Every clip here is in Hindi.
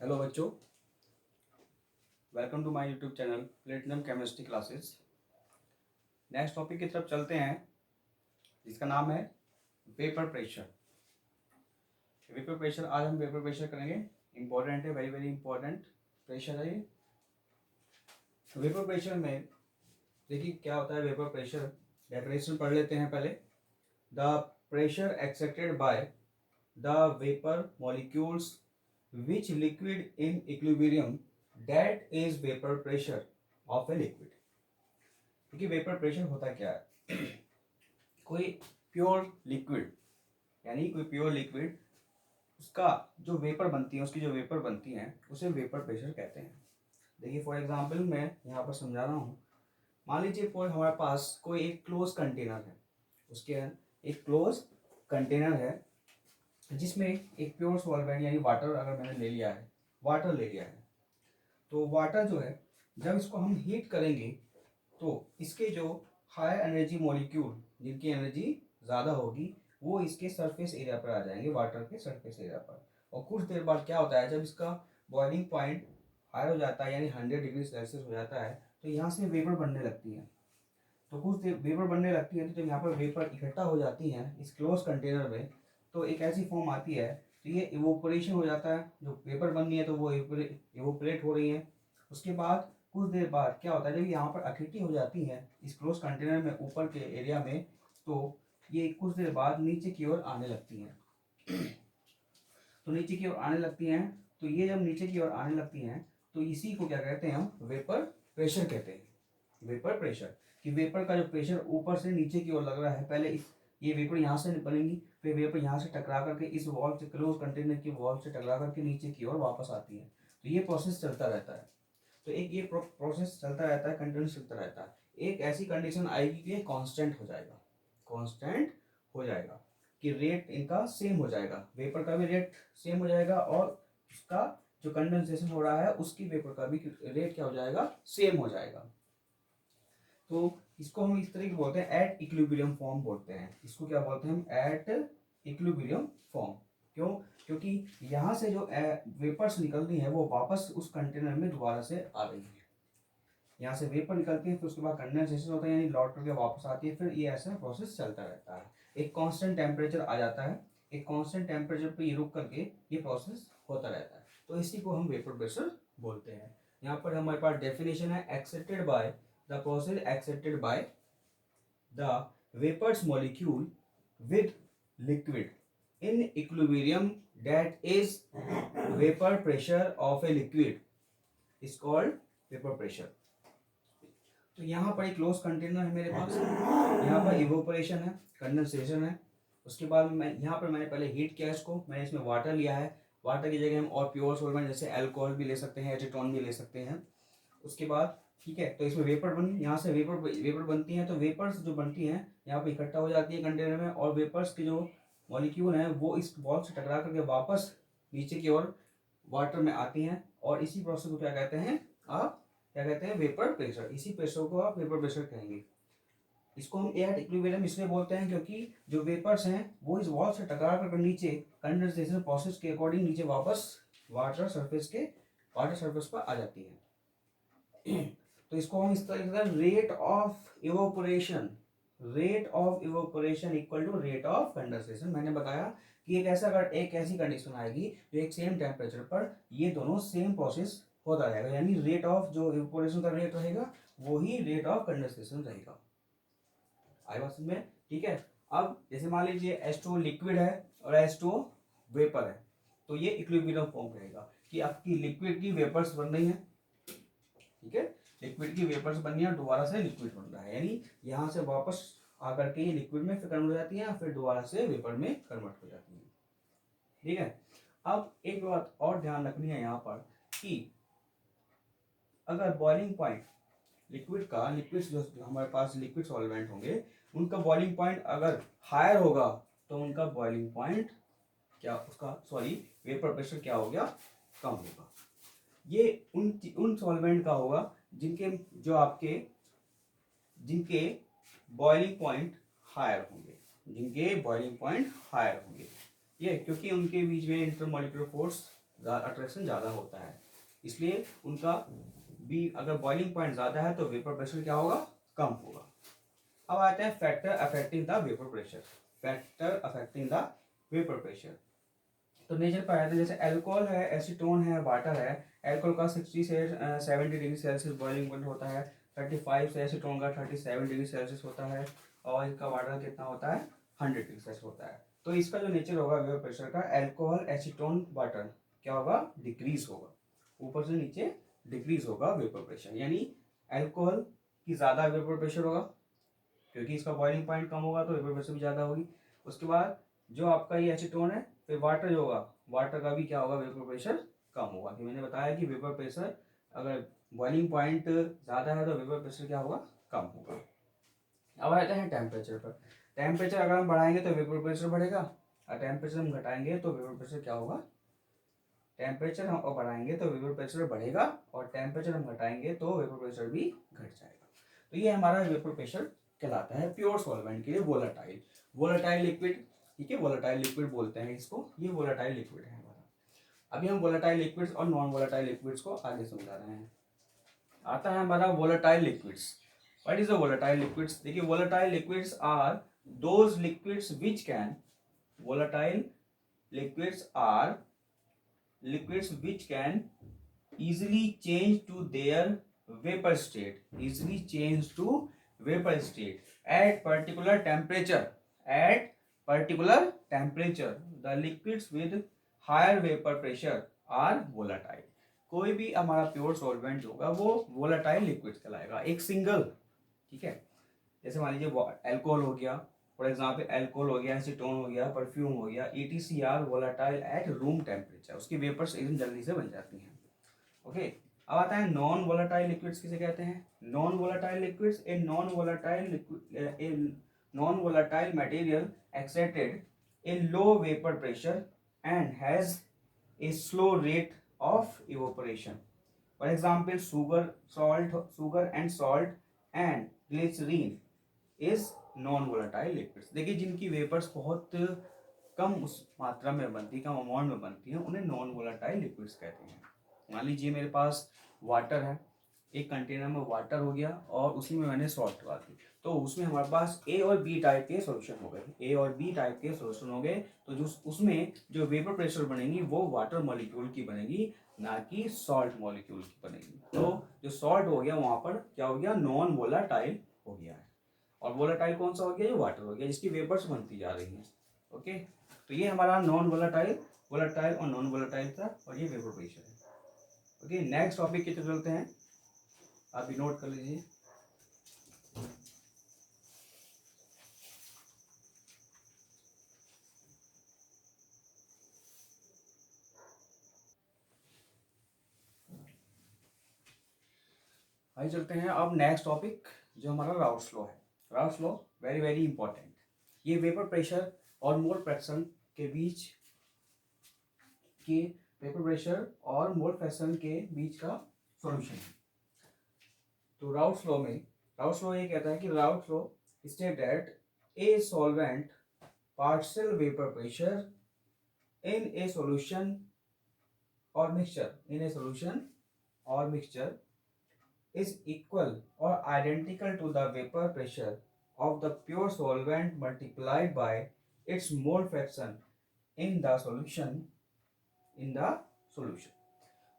हेलो बच्चों, welcome to my YouTube channel platinum chemistry classes. Next topic की तरफ चलते हैं, जिसका नाम है वेपर प्रेशर। वेपर प्रेशर, आज हम वेपर प्रेशर करेंगे। इंपॉर्टेंट है, वेरी वेरी इंपॉर्टेंट प्रेशर है ये। वेपर प्रेशर में देखिए क्या होता है। वेपर प्रेशर डेफिनेशन पढ़ लेते हैं पहले। The pressure accepted by the vapour molecules which liquid in equilibrium, that is vapor pressure of a liquid। देखिए वेपर प्रेशर होता क्या है। कोई प्योर लिक्विड, यानी कोई प्योर लिक्विड, उसका जो वेपर बनती है, उसकी जो वेपर बनती है उसे वेपर प्रेशर कहते हैं। देखिए फॉर एग्जांपल मैं यहाँ पर समझा रहा हूँ। मान लीजिए फॉर हमारे पास कोई एक क्लोज कंटेनर है, उसके एक क्लोज कंटेनर है जिसमें एक प्योर सॉल्वेंट यानी वाटर अगर मैंने ले लिया है, वाटर ले लिया है, तो वाटर जो है जब इसको हम हीट करेंगे तो इसके जो हाई एनर्जी मॉलिक्यूल, जिनकी एनर्जी ज़्यादा होगी, वो इसके सरफेस एरिया पर आ जाएंगे, वाटर के सरफेस एरिया पर। और कुछ देर बाद क्या होता है, जब इसका बॉइलिंग पॉइंट हाई हो जाता है यानी 100 डिग्री सेल्सियस हो जाता है, तो यहाँ से वेपर बनने लगती है। तो कुछ देर वेपर बनने लगती है, तो जब यहाँ पर वेपर इकट्ठा हो जाती हैं इस क्लोज कंटेनर में, तो एक ऐसी फॉर्म आती है, तो ये इवोपरेशन हो जाता है। जो वेपर बननी है तो वो इवोपरेट हो रही है। उसके बाद कुछ देर बाद क्या होता है, जब यहाँ पर इकट्ठी हो जाती है इस क्लोज कंटेनर में ऊपर के एरिया में, तो ये कुछ देर बाद नीचे की ओर आने लगती हैं। तो नीचे की ओर आने लगती हैं, तो ये जब नीचे की ओर आने लगती हैं तो इसी को क्या कहते हैं, हम वेपर प्रेशर कहते हैं। वेपर प्रेशर कि वेपर का जो प्रेशर ऊपर से नीचे की ओर लग रहा है। पहले ये वेपर यहाँ से निकलेंगी, फिर वेपर यहाँ से टकरा करके इस वॉल से, क्लोज कंटेनर की वॉल से टकरा करके नीचे की ओर वापस आती है। तो ये प्रोसेस चलता रहता है। तो एक ये प्रोसेस चलता रहता है, कंटिन्यूस चलता रहता है। एक ऐसी कंडीशन आएगी कि ये कांस्टेंट हो जाएगा, कांस्टेंट हो जाएगा कि रेट इनका सेम हो जाएगा, वेपर का भी रेट सेम हो जाएगा और उसका जो कंडेंसेशन हो रहा है उसकी वेपर का भी रेट क्या हो जाएगा, सेम हो जाएगा। तो इसको हम इस तरीके बोलते हैं एट इक्विलिब्रियम फॉर्म बोलते हैं। इसको क्या बोलते हैं हम, एट इक्विलिब्रियम फॉर्म। क्यों? क्योंकि यहाँ से जो वेपर्स निकल रही है वो वापस उस कंटेनर में दोबारा से आ रही है। यहाँ से वेपर निकलती है, फिर उसके बाद कंडेंसेशन होता है यानी लौट करके वापस आती है, फिर ये ऐसा प्रोसेस चलता रहता है। एक कांस्टेंट टेम्परेचर आ जाता है, एक कांस्टेंट टेम्परेचर पे ये रुक करके ये प्रोसेस होता रहता है। तो इसी को हम वेपर प्रेशर बोलते हैं। यहाँ पर हमारे पास डेफिनेशन है, accepted by the process accepted by the vapours molecule with liquid in equilibrium that is vapour pressure of a liquid is called vapour pressure. तो यहाँ पर एक क्लोज कंटेनर है मेरे पास, यहाँ पर इवोपरेशन है, कंडेंसेशन है। उसके बाद मैं यहाँ पर मैंने पहले हीट किया इसको, मैंने इसमें वाटर लिया है। वाटर की जगह हम और प्योर सॉल्वेंट जैसे अल्कोहल भी ले सकते हैं, एसीटोन भी ले सकते हैं। उसके बाद ठीक है, तो इसमें वेपर बनी, यहाँ से वेपर बनती हैं। तो वेपर्स जो बनती हैं यहाँ पे इकट्ठा हो जाती है कंटेनर में, और वेपर्स के जो मॉलिक्यूल हैं वो इस बॉल से टकरा करके वापस नीचे की ओर वाटर में आती हैं। और इसी प्रोसेस को क्या कहते हैं, आप क्या कहते हैं, वेपर प्रेशर। इसी प्रेशर को आप वेपर प्रेशर कहेंगे। इसको हम एयर इक्विलिब्रियम इसलिए बोलते हैं क्योंकि जो वेपर्स हैं वो इस वॉल से टकरा कर नीचे कंडेंसेशन प्रोसेस के अकॉर्डिंग नीचे वापस वाटर सरफेस पर आ जाती है। तो इसको हम इस तरह से rate of evaporation equal to rate of condensation. मैंने बताया कि एक ऐसी कंडीशन आएगी जो एक सेम टेम्परेचर पर ये दोनों सेम प्रोसेस होता रहेगा, यानी रेट ऑफ जो इवोपोरेशन का रेट रहेगा वही रेट ऑफ कंडेंसेशन रहेगा। आई बात समझ में? ठीक है। अब जैसे मान लीजिए H2 लिक्विड है और H2 वेपर है, तो ये इक्विलिब्रियम फॉर्म रहेगा कि आपकी लिक्विड की वेपर्स बन रही है, ठीक है, लिक्विड की वेपर्स बन रही है, दोबारा से लिक्विड बन रहा है, यानी यहाँ से वापस आकर के ये लिक्विड में फिर कन्वर्ट हो जाती है, फिर दोबारा से वेपर में कन्वर्ट हो जाती है। ठीक है। अब एक बात और ध्यान रखनी है यहाँ पर कि अगर बॉइलिंग पॉइंट लिक्विड्स जो हमारे पास लिक्विड सॉल्वेंट होंगे उनका बॉइलिंग पॉइंट अगर हायर होगा तो उनका बॉइलिंग पॉइंट क्या, उसका सॉरी वेपर प्रेशर क्या हो गया, कम होगा। ये उन सॉल्वेंट का होगा जिनके बॉइलिंग पॉइंट हायर होंगे, ये क्योंकि उनके बीच में इंटरमॉलिक्यूलर फोर्स अट्रैक्शन ज़्यादा होता है, इसलिए उनका भी अगर बॉइलिंग पॉइंट ज़्यादा है तो वेपर प्रेशर क्या होगा, कम होगा। अब आते हैं factor affecting the vapour pressure. Factor affecting the vapour pressure, तो नेचर पाया था, जैसे अल्कोहल है, एसीटोन है, वाटर है। अल्कोहल का 60 से 70 डिग्री सेल्सियस बॉइलिंग पॉइंट होता है, 35 से एसीटोन का 37 डिग्री सेल्सियस होता है, और इसका वाटर कितना होता है, 100 डिग्री सेल्सियस होता है। तो इसका जो नेचर होगा वेपर प्रेशर का, अल्कोहल, एसीटोन, वाटर, क्या होगा, डिक्रीज होगा, ऊपर से नीचे डिक्रीज होगा वेपर प्रेशर। यानी अल्कोहल की ज़्यादा वेपर प्रेशर होगा, क्योंकि इसका बॉइलिंग पॉइंट कम होगा तो वेपर प्रेशर भी ज़्यादा होगी। उसके बाद जो आपका ये एसीटोन है, फिर वाटर जो होगा, वाटर का भी क्या होगा, वेपर प्रेशर कम होगा। कि मैंने बताया कि वेपर प्रेशर अगर बॉइलिंग पॉइंट ज़्यादा है तो वेपर प्रेशर क्या होगा, कम होगा। अब आते हैं टेम्परेचर पर। टेम्परेचर अगर हम बढ़ाएंगे तो वेपर प्रेशर बढ़ेगा, और टेम्परेचर हम घटाएंगे तो वेपर प्रेशर क्या होगा, टेम्परेचर हम बढ़ाएंगे तो वेपर प्रेशर बढ़ेगा, और टेम्परेचर हम घटाएंगे तो वेपर प्रेशर भी घट जाएगा। तो ये हमारा वेपर प्रेशर कहलाता है। प्योर सॉल्वेंट के लिए वोलेटाइल, वोलेटाइल लिक्विड, ठीक है, वोलेटाइल लिक्विड बोलते हैं इसको, ये वोलेटाइल लिक्विड है हमारा। अभी हम वोलेटाइल लिक्विड्स और नॉन वोलेटाइल लिक्विड्स को आगे समझा रहे हैं। आता है हमारा volatile liquids. What is the volatile liquids? देखिए, volatile liquids are those liquids which can, volatile liquids are liquids which can easily change to their vapor state, easily change to vapor state at particular temperature, at particular temperature the liquids with higher vapor pressure are volatile। कोई भी हमारा प्योर सॉल्वेंट होगा वो वोलेटाइल लिक्विड्स कहलाएगा, एक सिंगल, ठीक है। जैसे मान लीजिए अल्कोहल हो गया, फॉर एग्जाम्पल अल्कोहल हो गया, एसीटोन हो गया, परफ्यूम हो गया, ETC are volatile at room temperature, उसकी वेपर्स एकदम जल्दी से बन जाती हैं। ओके, अब आता है नॉन वोलेटाइल लिक्विड्स किसे कहते हैं। Non volatile liquids, a non volatile liquid, a non volatile material accepted a low vapour pressure and has a slow rate of evaporation. For example sugar and salt and glycerine is non volatile liquids. देखिए, जिनकी वेपर्स बहुत कम उस मात्रा में बनती, कम अमाउंट में बनती है, उन्हें नॉन वोलेटाइल लिक्विड्स कहते हैं। मान लीजिए मेरे पास वाटर है, एक कंटेनर में वाटर हो गया और उसी में मैंने सॉल्ट डाल दी, तो उसमें हमारे पास ए और बी टाइप के सॉल्यूशन हो गए, ए और बी टाइप के सॉल्यूशन हो गए। तो जो उसमें जो वेपर प्रेशर बनेगी वो वाटर मॉलिक्यूल की बनेगी, ना कि सॉल्ट मॉलिक्यूल की बनेगी। तो जो सॉल्ट हो गया वहां पर क्या हो गया, नॉन वोलेटाइल हो गया है। और वोलेटाइल कौन सा हो गया, जो वाटर हो गया, जिसकी वेपर्स बनती जा रही हैं। ओके, तो ये हमारा नॉन वोलेटाइल, वोलेटाइल और नॉन वोलेटाइल था, और ये वेपर प्रेशर है। ओके, नेक्स्ट टॉपिक की तरफ चलते हैं, आप भी नोट कर लीजिए। आइए चलते हैं अब नेक्स्ट टॉपिक, जो हमारा राउट्स लॉ है। Routes law very very important. ये वेपर प्रेशर और मोल फ्रैक्शन के बीच के, वेपर प्रेशर और मोल फ्रैक्शन के बीच का सॉल्यूशन है। तो राउट्स लॉ में, राउट्स लॉ ये कहता है कि routes law state that a solvent partial vapor pressure in a solution or mixture is equal or identical to the vapor pressure of the pure solvent multiplied by its mole fraction in the solution।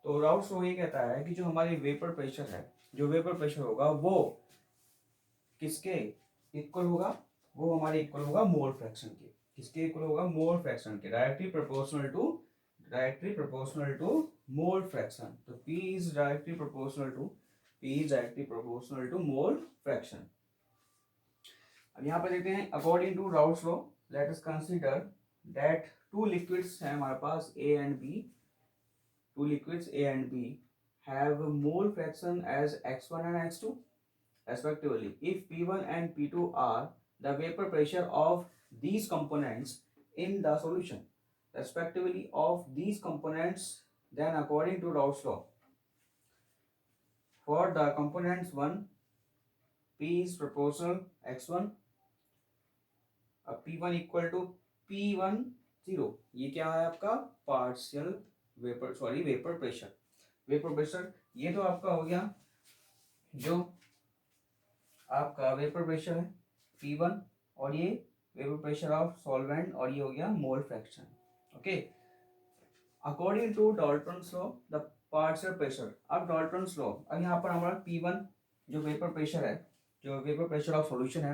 तो राउट्स लॉ ये कहता है कि जो हमारी वेपर प्रेशर है, जो वेपर प्रेशर होगा वो किसके इक्वल होगा, वो हमारे इक्वल होगा मोल फ्रैक्शन के। किसके इक्वल होगा, मोल फ्रैक्शन के, directly proportional to mole fraction. तो P is directly proportional to mole fraction. अब यहाँ पर देखते हैं, according to Raoult's law let us consider that two liquids हैं हमारे पास A and B, two liquids A and B have mole fraction as x1 and x2 respectively. If P1 and P2 are the vapor pressure of these components in the solution respectively of these components, then according to Raoult's law, for the components 1 P is proportional x1, P1 equal to P1 0, ये क्या है आपका partial vapour pressure. Vapour pressure ये तो आपका हो गया जो आपका वेपर प्रेशर है P1, और ये वेपर प्रेशर ऑफ सॉल्वेंट, और ये हो गया mole fraction. Okay, according to Dalton's law the partial pressure. अब डाल्टन्स लॉ, अब यहाँ पर हमारा P1 जो वेपर प्रेशर है, जो वेपर प्रेशर ऑफ सॉल्यूशन है,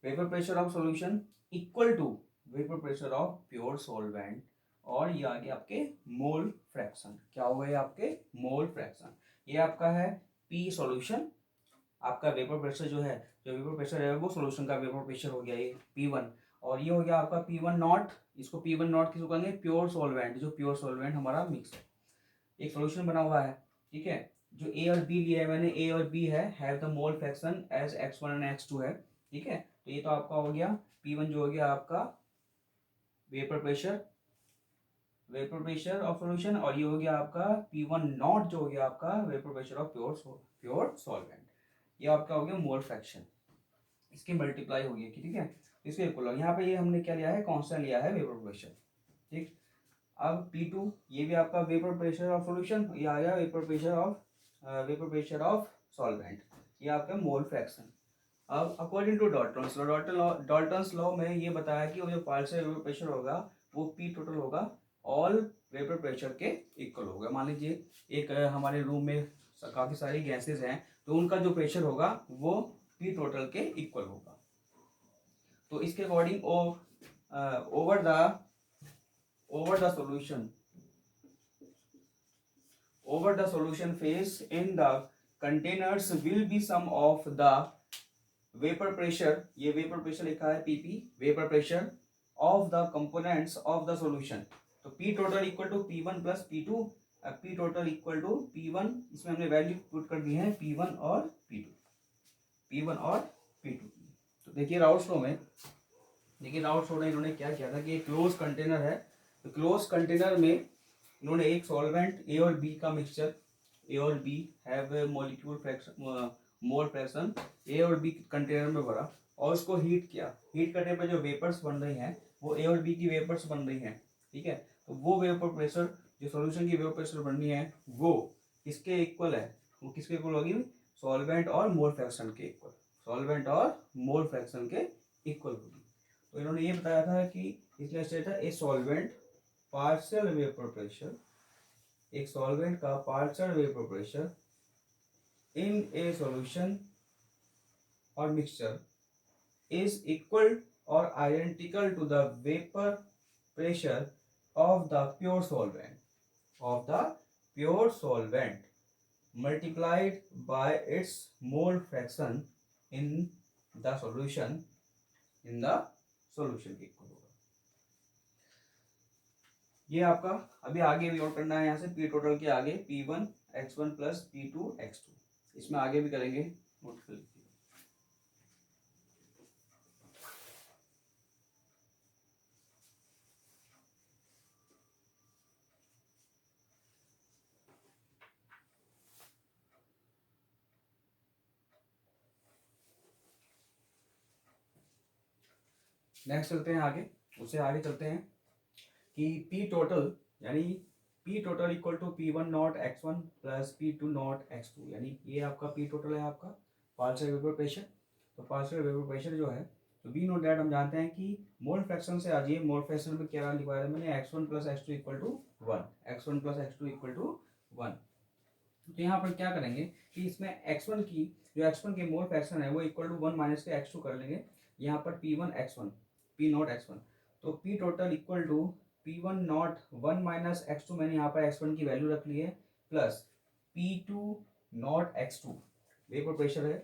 vapour pressure of solution equal to vapour pressure of pure solvent, और ये आगे आपके मोल फ्रैक्शन। क्या हो गए आपके मोल फ्रैक्शन। ये आपका है P सॉल्यूशन, आपका वेपर प्रेशर जो है, जो वेपर प्रेशर है वो सॉल्यूशन का वेपर प्रेशर हो गया ये P1, और ये हो गया आपका P1 नॉट। इसको P1 नॉट किसको कहेंगे, प्योर सॉल्वेंट, जो प्योर सॉल्वेंट हमारा मिक्स है, एक सॉल्यूशन बना हुआ है, ठीक है। जो ए और बी लिया है मैंने, ए और बी है, have the mole fraction as x1 and x2 है, ठीक है। तो ये तो आपका हो गया P1 जो हो गया आपका vapour pressure, vapour pressure of solution, और ये हो गया आपका P1 नॉट जो हो गया आपका vapour pressure of pure solvent. ये आपका हो गया मोल फ्रैक्शन, इसकी मल्टीप्लाई हो गई, ठीक है। इसके इक्वल यहाँ पे ये हमने क्या लिया है, कांस्टेंट लिया है वेपर प्रेशर, ठीक। अब P2 ये भी आपका वेपर प्रेशर ऑफ सॉल्यूशन, ये आ गया वेपर प्रेशर ऑफ सॉल्वेंट, ये आपका मोल फ्रैक्शन। अब according to Dalton's law, Dalton's law में ये बताया कि वो जो पार्शियल वेपर प्रेशर होगा वो P टोटल होगा ऑल वेपर प्रेशर के इक्वल होगा। मान लीजिए एक हमारे रूम में काफ़ी सारी गैसेज हैं, तो उनका जो प्रेशर होगा वो P टोटल के इक्वल होगा। तो इसके according over the solution phase in the containers will be sum of the vapor pressure, ये vapor pressure लिखा है PP, vapor pressure of the components of the solution। तो P total equal to P1 plus P2, P total equal to P1, इसमें हमने वैल्यू पुट कर दी है P1 और P2। तो देखिए राउल्ट्स लॉ में इन्होंने क्या किया था कि एक क्लोज कंटेनर है, तो क्लोज कंटेनर में इन्होंने एक सॉल्वेंट ए और बी का मिक्सचर, ए और B have molecule fraction mole fraction, A और बी कंटेनर में भरा और उसको हीट किया। हीट करने पर जो वेपर्स बन रही हैं वो ए और बी की वेपर्स बन रही हैं, ठीक है। तो वो वेपर प्रेशर, जो सॉल्यूशन की वेपर प्रेशर बन रही है वो किसके इक्वल है, वो किसके इक्वल होगी, सॉल्वेंट और मोल फ्रैक्शन के इक्वल, सॉल्वेंट और मोल फ्रैक्शन के इक्वल होगी। तो इन्होंने ये बताया था कि इसलिए स्टेट है a solvent partial vapour pressure, एक सॉल्वेंट का partial vapour pressure in a solution और मिक्सचर इज इक्वल और identical to the vapour pressure of the pure solvent multiplied by its mole fraction in the solution के इक्वल होगा। ये आपका अभी आगे भी और करना है, यहाँ से पी टोटल के आगे P1 x1 plus P2 x2, इसमें आगे भी करेंगे, नोट कर लीजिए। नेक्स्ट चलते हैं आगे, उससे आगे चलते हैं कि P टोटल यानी P total equal to P1 naught x1 plus P2 naught x2, यानी ये आपका P टोटल है आपका पार्शियल वेपर प्रेशर। तो पार्शियल वेपर प्रेशर जो है, तो वी नो डैट हम जानते हैं कि मोल फ्रैक्शन से आ जाइए, मोल फ्रैक्शन में क्या लिखवाया था मैंने, x1 plus x2 equal to 1, x1 plus x2 equal to 1। तो यहाँ पर क्या करेंगे कि इसमें x1 की जो x1 की मोल फ्रैक्शन है वो इक्वल टू 1 माइनस के x2 कर लेंगे, यहाँ पर P1 x1 P not x1, तो P total equal to P1 naught 1 minus x2, मैंने यहाँ पर x1 की वैल्यू रख ली है, plus P2 naught x2 vapour pressure है,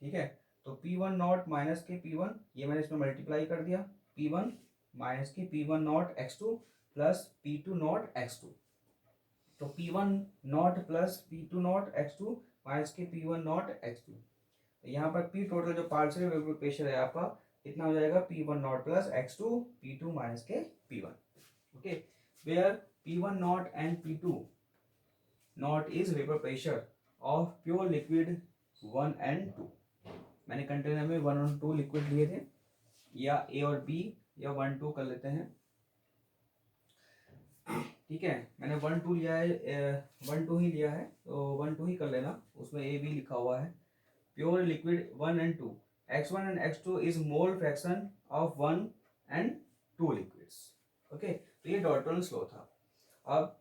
ठीक है। तो P1 नॉट माइनस के P1, ये मैंने इसमें मल्टीप्लाई कर दिया, P1 माइनस के P1 not x2 plus P2 naught x2, तो P1 not plus P2 naught x2 minus के P1 नॉट x2। तो यहाँ पर P टोटल जो पार्शियल वेपर प्रेशर है आपका कितना हो जाएगा, P1 not plus x2 P2 minus के P1, okay, where P1 naught and P2 naught is vapour pressure of pure liquid 1 and 2। मैंने कंटेनर में 1 और 2 लिक्विड लिए थे, या A और B या 1 2 कर लेते हैं। ठीक है, मैंने 1 2 लिया है, 1 2 ही लिया है तो 1 2 ही कर लेना, उसमें ए बी लिखा हुआ है। Pure liquid 1 and 2, x1 and x2 is mole fraction of 1 and 2 liquids. Okay, तो ये डाल्टन्स लॉ था। अब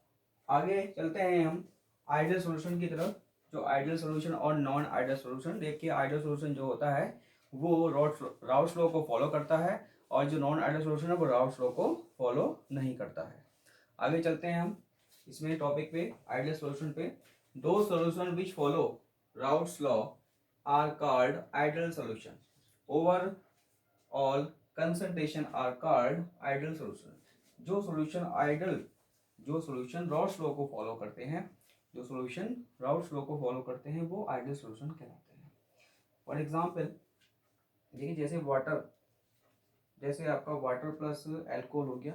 आगे चलते हैं हम आइडियल सॉल्यूशन की तरफ। जो आइडियल सॉल्यूशन और नॉन आइडियल सॉल्यूशन, देखिए आइडियल सॉल्यूशन जो होता है वो राउल्ट्स लॉ को फॉलो करता है, और जो नॉन आइडियल सॉल्यूशन है वो राउल्ट्स लॉ को फॉलो नहीं करता है। आगे चलते हैं हम इसमें टॉपिक पे, आइडियल सॉल्यूशन पे। दो solution which follow Raoult's law are called ideal solution. Over all concentration are called ideal solution. जो सॉल्यूशन राउल्ट्स लॉ को फॉलो करते हैं, जो सॉल्यूशन राउल्ट्स लॉ को फॉलो करते हैं वो आइडियल सॉल्यूशन कहलाते हैं। फॉर एग्जांपल देखिए, जैसे आपका वाटर प्लस अल्कोहल हो गया,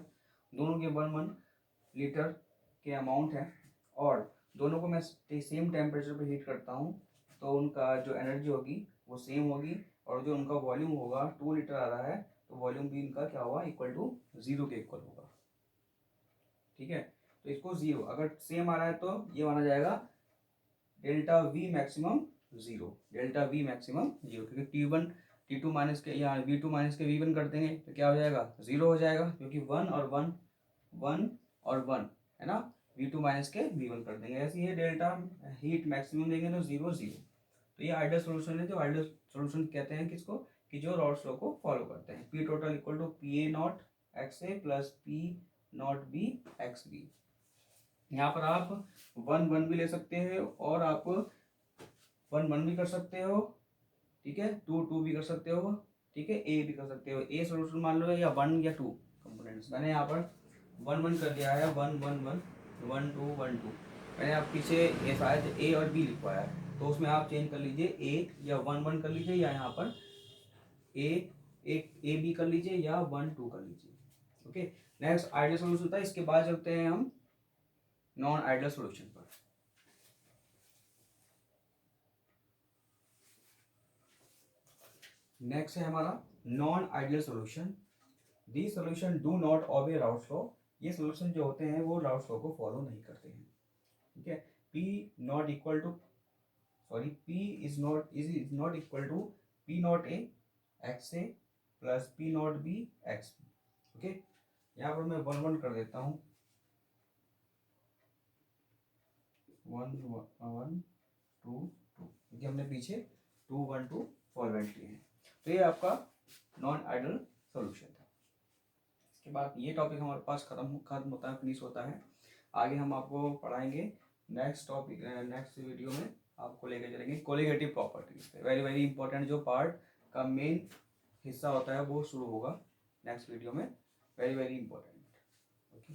दोनों के 1 1 लीटर के अमाउंट है, और दोनों को मैं सेम टेम्परेचर पे हीट करता हूँ, तो उनका जो एनर्जी होगी वो सेम होगी, और जो उनका वॉल्यूम होगा 2 लीटर आ रहा है, तो वॉल्यूम भी इनका क्या होगा, इक्वल टू 0 के इक्वल होगा। ठीक है, तो इसको 0 अगर सेम आ रहा है तो ये माना जाएगा delta we maximum 0, delta we maximum 0, क्योंकि T2 माइनस के या V2 माइनस के V1 कर देंगे तो क्या हो जाएगा, 0 हो जाएगा, क्योंकि 1 और 1 है ना, V2 माइनस के V1 कर देंगे। ऐसे ही डेल्टा हीट मैक्सिमम देंगे तो 0 0। तो ये आइडियल सोल्यूशन है। जो आइडियल सोल्यूशन कहते हैं किसको, कि जो राउल्ट्स लॉ को फॉलो करते हैं। P total equal to PA naught XA plus P naught B XB। यहाँ पर आप 1 1 भी ले सकते हैं, और आप 1 1 भी कर सकते हो, ठीक है, 2 2 भी कर सकते हो, ठीक है, ए भी कर सकते हो। ए सोल्यूशन मान लो या 1 या 2 कंपोनेंट्स। मैंने यहाँ पर 1 1 कर दिया है, 1 1 1 1 2 1 2। मैंने आप पीछे ये शायद ए और बी लिखवाया है, तो उसमें आप चेंज कर लीजिए, ए या 1 1 कर लीजिए, या यहाँ पर ए बी कर लीजिए, या 1 2 कर लीजिए। ओके, नेक्स्ट आइडियल सोल्यूशन था। इसके बाद चलते हैं हम नॉन आइडियल सोल्यूशन पर। नेक्स्ट है हमारा non ideal solution. The solution do not obey Raoult's law. ये सोल्यूशन जो होते हैं वो राउल्ट्स लॉ को फॉलो नहीं करते हैं। ठीक है, P naught equal to P is naught equal to P naught A XA plus P naught B XB। Okay, यहाँ पर मैं 1 1 कर देता हूँ, 1 1 2 2, क्योंकि हमने पीछे 2 1 2 फॉर्मेट लिए हैं। तो ये आपका नॉन आइडियल सॉल्यूशन था। इसके बाद ये टॉपिक हमारे पास खत्म होता है, फिनिश होता है। आगे हम आपको पढ़ाएंगे नेक्स्ट टॉपिक, नेक्स्ट वीडियो में आपको लेकर चलेंगे कोलिगेटिव प्रॉपर्टीज पे। वेरी वेरी इंपॉर्टेंट जो पार्ट का मेन हिस्सा होता है वो शुरू होगा नेक्स्ट वीडियो में, वेरी वेरी इंपॉर्टेंट। ओके।